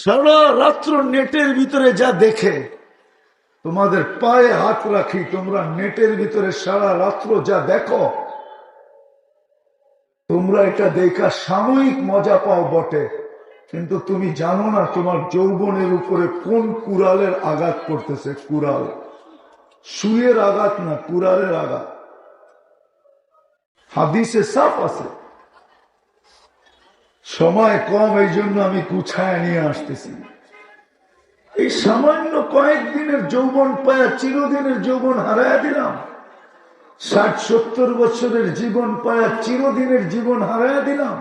সারা রাত্র নেটের ভিতরে যা দেখে, তোমাদের পায়ে হাত রাখি, তোমরা নেটের ভিতরে সারা রাত্র যা দেখো, তোমরা এটা দেখা সাময়িক মজা পাও বটে, কিন্তু তুমি জানো না তোমার যৌবনের উপরে কোন কুড়ালের আঘাত করতেছে। কুড়াল, সুইয়ের আঘাত না, কুড়ালের আঘাত। হাদিসে সাফ আছে। সময় কম, এই জন্য আমি গুছায় নিয়ে আসতেছি। এই সামান্য কয়েকদিনের যৌবন পায়া চিরদিনের যৌবন হারাইয়া দিলাম। 60-70 বছরের জীবন পায়া চিরদিনের জীবন হারাইয়া দিলাম।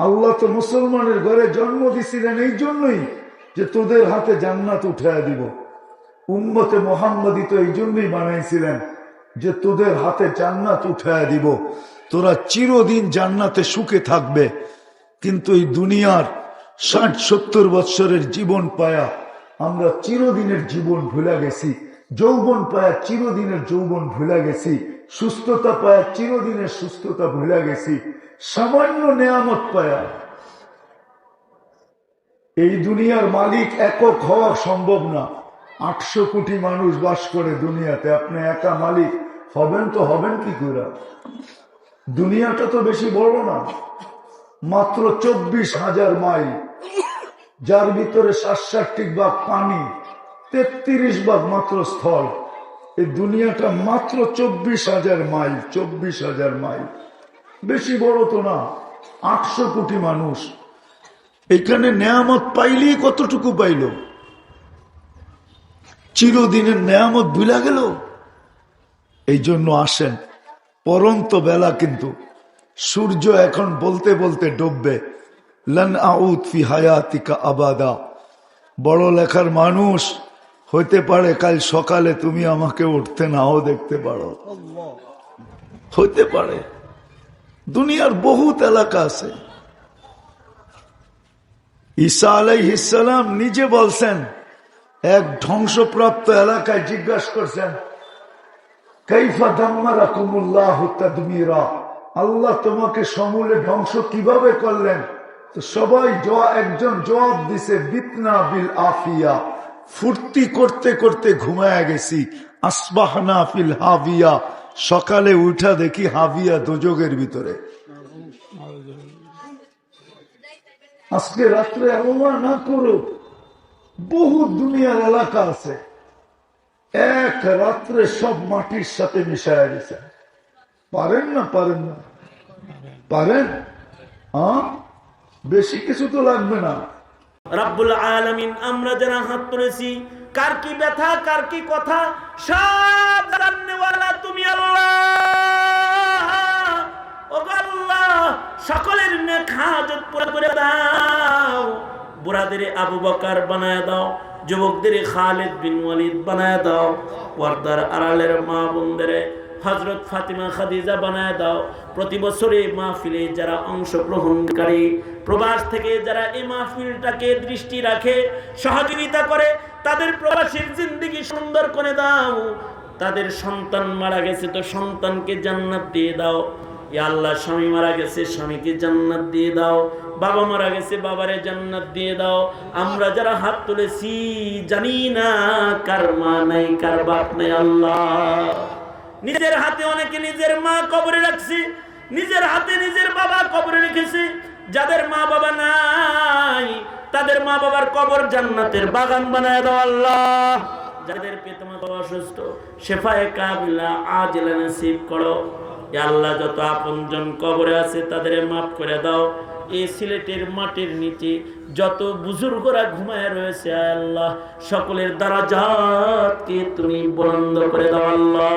আল্লাহ তো মুসলমানের ঘরে জন্ম দিছিলেন এই জন্যই যে তোদের হাতে জান্নাত উঠাইয়া দিব। উম্মতে মুহাম্মদী তো এই জন্যই বানাইছিলেন যে তোদের হাতে জান্নাত উঠাইয়া দিব, তোরা চিরদিন জান্নাতে সুখে থাকবে। কিন্তু এই দুনিয়ার 60-70 বছরের জীবন পায়া আমরা চিরদিনের জীবন ভুলে গেছি, যৌবন পায়া চিরদিনের যৌবন ভুলে গেছি, সুস্থতা পায়া চিরদিনের সুস্থতা ভুলে গেছি। সামান্য নেয়ামত পায়া এই দুনিয়ার মালিক একক হওয়া সম্ভব না। 800 কোটি মানুষ বাস করে দুনিয়াতে, আপনি একা মালিক হবেন তো হবেন কি করে? দুনিয়াটা তো বেশি বড় না, মাত্র 24,000 মাইল, যার ভিতরে 67 ভাগ পানি, 33 ভাগ মাত্র স্থল। এই দুনিয়াটা মাত্র 24,000 মাইল, 24,000 মাইল, বেশি বড় তো না। 800 কোটি মানুষ, এখানে নেয়ামত পাইলি কতটুকু পাইল? চিরদিনের নেয়ামত ভুলা গেল। এই জন্য আসেন, পরন্ত বেলা কিন্তু সূর্য এখন বলতে বলতে ডুববে। লান আউদ ফি হায়াতিকা আবাদা। বড় লেখার মানুষ হইতে পারে কাল সকালে তুমি আমাকে উঠতে নাও দেখতে পারো, হইতে পারে। দুনিয়ার বহুত এলাকা আছে। ঈসা আলাইহিস সালাম নিজে বলছেন, এক ধ্বংসপ্রাপ্ত এলাকায় জিজ্ঞাসা করছেন, কাইফা দাম্মারাকুমুল্লাহু তাদমীরা, আল্লাহ তোমাকে সমূলে ধ্বংস কিভাবে করলেন? তো সবাই একজন জবাব দিছে, বিতনা বিল আফিয়া, ফুর্তি করতে করতে ঘুমায়া গেছি। আসবাহনা ফিল হাবিয়া, সকালে উঠা দেখি হাবিয়া, দোজগের ভিতরে। আজকে রাত্রে আল্লাহ না করো, বহু দুনিয়ার এলাকা আছে এক রাত্রে সব মাটির সাথে মিশায়া গেছে। পারেন না? পারেন না? পারেন? বেশি কিছু তো লাগবে না। রব্বুল আলামিন আমরা যারা হাত তুলেছি, কার কি ব্যথা, কার কি কথা, সব জানেওয়ালা তুমি আল্লাহ। ও আল্লাহ, সকলের নেক হাজত পুরা করে দাও। বুড়াদের আবু বকর বানায় দাও, যুবকদের খালিদ বিন ওয়ালিদ বানায় দাও, পর্দার আড়ালের মা বোনদের হযরত ফাতিমা খাদিজা বানায় দাও। প্রতি বছরে মাহফিলে যারা অংশগ্রহণকারী, প্রবাস থেকে যারা এই মাহফিলটাকে দৃষ্টি রাখে, সহযোগিতা করে, তাদের প্রবাসীর জিন্দেগি সুন্দর করে দাও। তাদের সন্তান মারা গেছে তো সন্তানকে জান্নাত দিয়ে দাও। ইয়া আল্লাহ, স্বামী মারা গেছে স্বামীকে জান্নাত দিয়ে দাও, বাবা মারা গেছে বাবারে জান্নাত দিয়ে দাও। আমরা যারা হাত তুলেছি জানি না কার মা নাই, কার বাপ নাই। আল্লাহ, নিজের হাতে অনেকে নিজের মা কবরে রাখছি, নিজের হাতে নিজের বাবা কবরে রেখেছি। যাদের মা বাবা নাই তাদের মা বাবার কবর জান্নাতের বাগান বানায় দাও আল্লাহ। যাদের পিতামাতা অসুস্থ, শেফায়ে কামিলা আজিলা নসিব করো। ইয়া আল্লাহ, যত আপনজন কবরে আছে তাদের মাফ করে দাও। এই সিলেটের মাটির নিচে যত বুজুর্গরা ঘুমায় রয়েছে আল্লাহ, সকলের দারাজাতকে তুমি বুলন্দ করে দাও আল্লাহ।